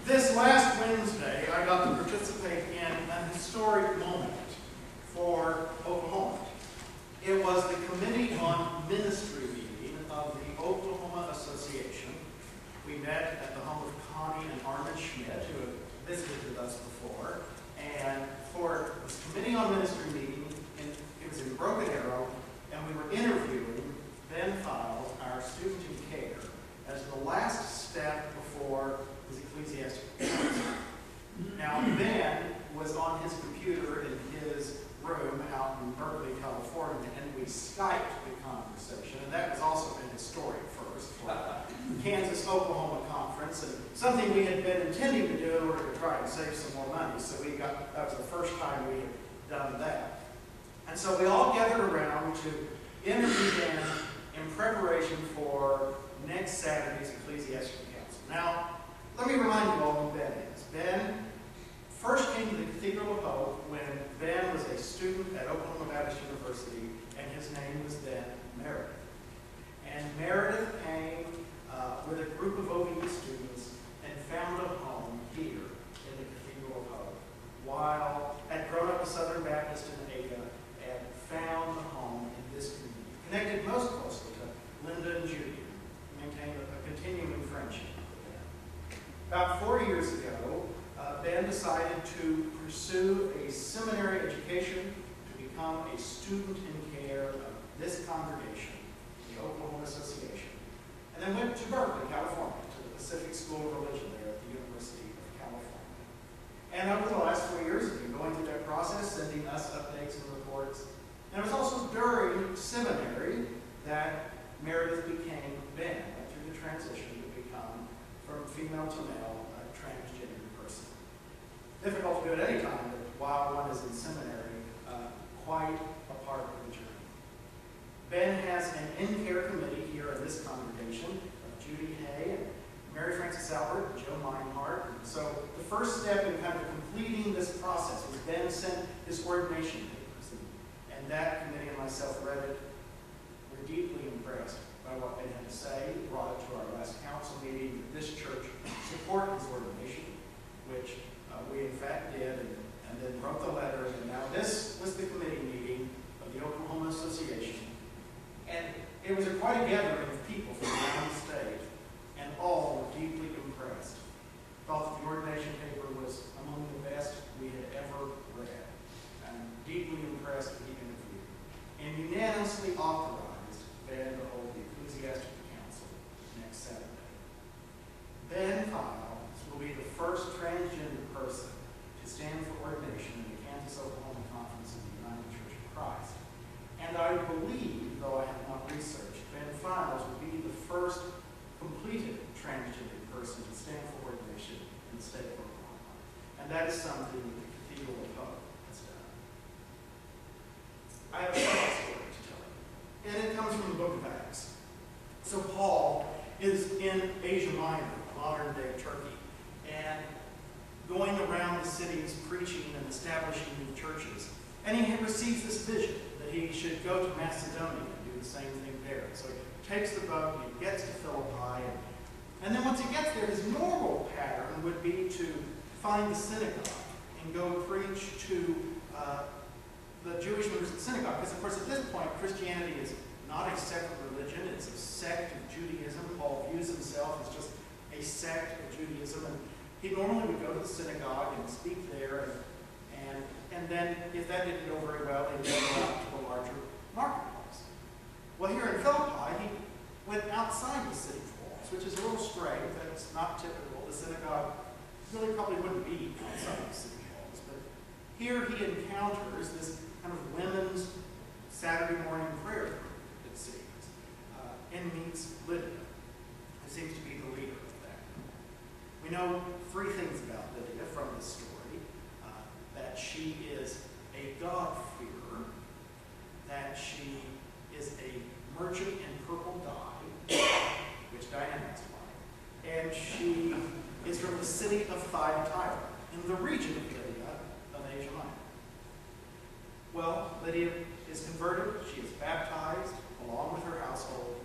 This last Wednesday, I got to participate in an historic moment for Oklahoma. It was the Committee on Ministry meeting of the Oklahoma Association. We met at the home of Connie and Armin Schmidt, who have visited with us before. And for this Committee on Ministry meeting, it was in Broken Arrow, and we were interviewing Ben Files, our student in care, as the last step before his ecclesiastical council. Now, Ben was on his computer in his room out in Berkeley, California, and we Skyped the conversation, and that was also an historic first for the Kansas-Oklahoma conference, and something we had been intending to do in order to try and save some more money. So that was the first time we had done that. And so we all gathered around to interview Ben in preparation for next Saturday's ecclesiastical council. Now, let me remind you all who Ben is. Ben first came to the Cathedral of Hope when Ben was a student at Oklahoma Baptist University, and his name was then Meredith. And Meredith came with a group of OBE students and found a home here in the Cathedral of Hope, while had grown up a Southern Baptist in Ada and found a home in this community. Connected most closely to Linda and Judy, maintained a continuing friendship with them. About 4 years ago, Ben decided to pursue a seminary education to become a student in care of this congregation, the Oklahoma Association, and then went to Berkeley, California, to the Pacific School of Religion there at the University of California. And over the last 4 years, he's been going through that process, sending us updates and reports. And it was also during seminary that Meredith became Ben, went through the transition to become, from female to male, a transgender person. Difficult to do at any time, but while one is in seminary, quite a part of the journey. Ben has an in-care committee here in this congregation of Judy Hay and Mary Frances Albert and Joe Meinhardt. And so the first step in kind of completing this process was Ben sent his ordination papers. And that committee and myself read it. We're deeply impressed by what Ben had to say. We brought it to our last council meeting. This church support his ordination, which we in fact did, and then wrote the letter. And now this was the committee meeting of the Oklahoma Association. And it was quite a gathering of people from around the state, and all were deeply impressed. Thought that the ordination paper was among the best we had ever read. And deeply impressed with the interview. And unanimously authorized Ben to hold the ecclesiastical council next Saturday. Ben Files will be the first transgender person to stand for ordination in the Kansas-Oklahoma Conference of the United Church of Christ. And I believe, though I have not researched, Ben Files will be the first completed transgender person to stand for ordination in the state of Oklahoma. And that is something that the Cathedral of Hope has done. I have a short story to tell you, and it comes from the book of Acts. So Paul is in Asia Minor, modern-day Turkey, and going around the cities preaching and establishing new churches. And he receives this vision that he should go to Macedonia and do the same thing there. So he takes the boat, and he gets to Philippi, and then once he gets there, his normal pattern would be to find the synagogue and go preach to the Jewish members of the synagogue. Because, of course, at this point, Christianity is not a sect of religion. It's a sect of Judaism. Paul views himself as just a sect of Judaism. And he normally would go to the synagogue and speak there. And then, if that didn't go very well, he'd go out to a larger marketplace. Well, here in Philippi, he went outside the city walls, which is a little strange. That's not typical. The synagogue really probably wouldn't be outside the city walls. But here he encounters this kind of women's Saturday morning prayer group, it seems, and meets Lydia, who seems to be the leader of that. We know 3 things about Lydia from this story. That she is a God-fearer, that she is a merchant in purple dye, which Diana is like, and she is from the city of Thyatira, in the region of Lydia of Asia Minor. Well, Lydia is converted, she is baptized along with her household,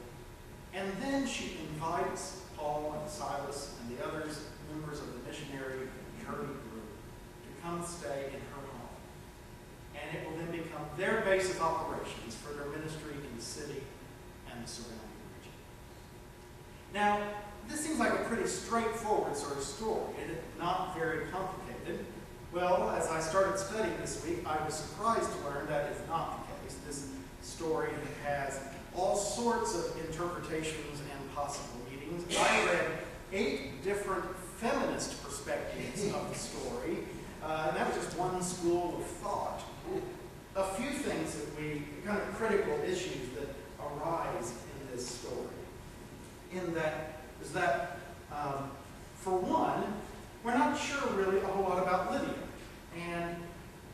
and then she invites Paul and Silas and the others, members of the missionary base of operations for their ministry in the city and the surrounding region. Now, this seems like a pretty straightforward sort of story, and it's not very complicated. Well, as I started studying this week, I was surprised to learn that is not the case. This story has all sorts of interpretations and possible meanings. I read 8 different feminist perspectives of the story, and that was just one school of thought. A few things kind of critical issues that arise in this story. For one, we're not sure really a whole lot about Lydia. And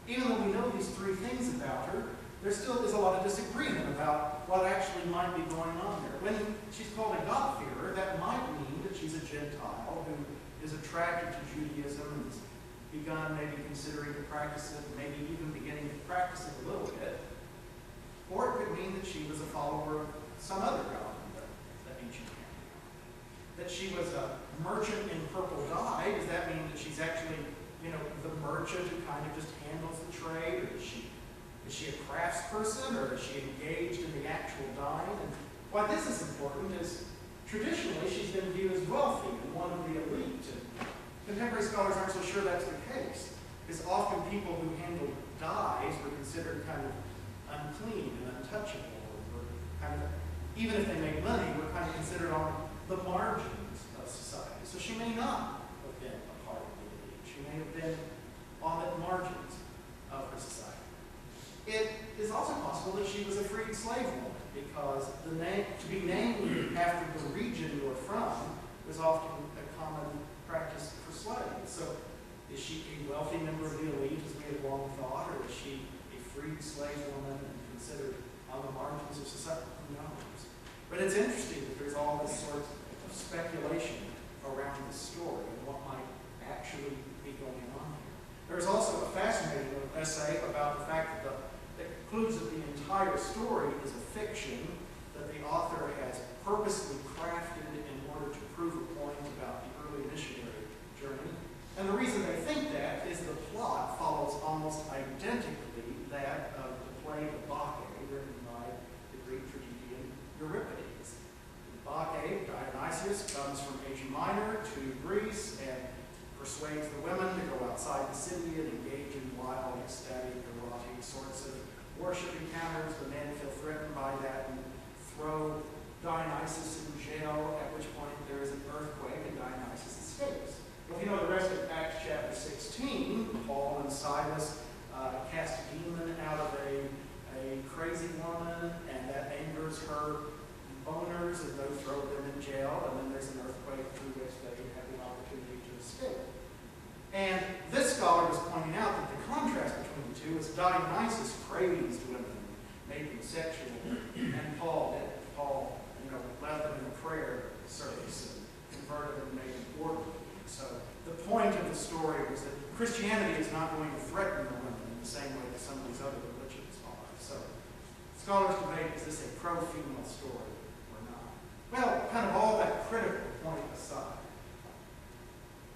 even though we know these 3 things about her, there still is a lot of disagreement about what actually might be going on there. When she's called a God-fearer, that might mean that she's a Gentile who is attracted to Judaism and has begun maybe considering to practice it, maybe even beginning to practice it a little bit. Or it could mean that she was a follower of some other god in the ancient pantheon. That she was a merchant in purple dye. Does that mean that she's actually, the merchant who kind of just handles the trade? Or is she a craftsperson, or is she engaged in the actual dyeing? And why this is important is traditionally she's been viewed as wealthy and one of the elite. And contemporary scholars aren't so sure that's the case, because often people who handled dyes were considered kind of unclean and untouchable, or kind of, even if they made money, were kind of considered on the margins of society. So she may not have been a part of the elite. She may have been on the margins of her society. It is also possible that she was a freed slave woman, because to be named after the region you are from was often a common practice for slaves. So is she a wealthy member of the elite, as we have long thought, or is she a freed slave woman and considered on the margins of society? Who knows? But it's interesting that there's all this sort of speculation around this story and what might actually be going on here. There's also a fascinating essay about the fact that concludes that the entire story is a fiction that the author has purposely crafted in order to prove a point about the early missionary journey. And the reason they think that is the plot follows almost identically that of the play The Bacchae, written by the Greek tragedian Euripides. The Bacchae, Dionysius, comes from Asia Minor to Greece and persuades the women to go outside the city and engage in wild, ecstatic, erotic sorts of worship encounters. The men feel threatened by that and throw Dionysus in jail, at which point there is an earthquake and Dionysus escapes. Well, if you know the rest of Acts chapter 16, Paul and Silas cast a demon out of a crazy woman, and that angers her owners, and those throw them in jail, and then there's an earthquake through which they have the opportunity to escape. And this scholar was pointing out that the contrast between the two is Dionysus praised women, made them sexual, and Paul led them in a prayer service and converted them and made them orderly. So the point of the story was that Christianity is not going to threaten the women in the same way that some of these other religions are. So scholars debate, is this a pro-female story or not? Well, kind of all that critical point aside,